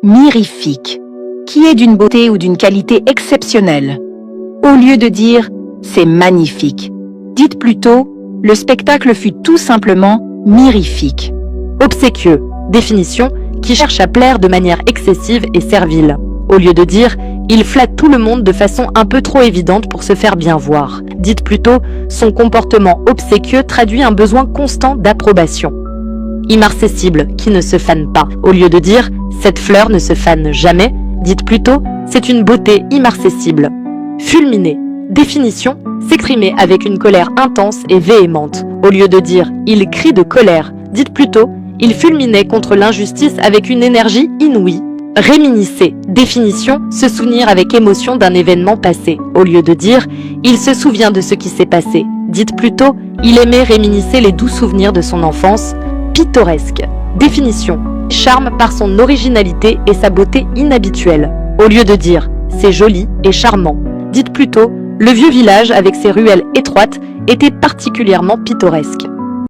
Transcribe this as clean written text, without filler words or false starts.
mirifique, qui est d'une beauté ou d'une qualité exceptionnelle. Au lieu de dire « c'est magnifique », dites plutôt « le spectacle fut tout simplement mirifique ». Obséquieux, définition qui cherche à plaire de manière excessive et servile. Au lieu de dire « il flatte tout le monde de façon un peu trop évidente pour se faire bien voir », dites plutôt « son comportement obséquieux traduit un besoin constant d'approbation ». Immarcessible, qui ne se fane pas. Au lieu de dire « cette fleur ne se fane jamais », dites plutôt « c'est une beauté immarcessible ». Fulminer, définition s'exprimer avec une colère intense et véhémente. Au lieu de dire « il crie de colère », dites plutôt « il fulminait contre l'injustice avec une énergie inouïe ». Réminiscer, définition se souvenir avec émotion d'un événement passé. Au lieu de dire « il se souvient de ce qui s'est passé », dites plutôt « il aimait réminiscer les doux souvenirs de son enfance ». Pittoresque, définition charme par son originalité et sa beauté inhabituelle. Au lieu de dire « c'est joli et charmant », dites plutôt « le vieux village avec ses ruelles étroites était particulièrement pittoresque ».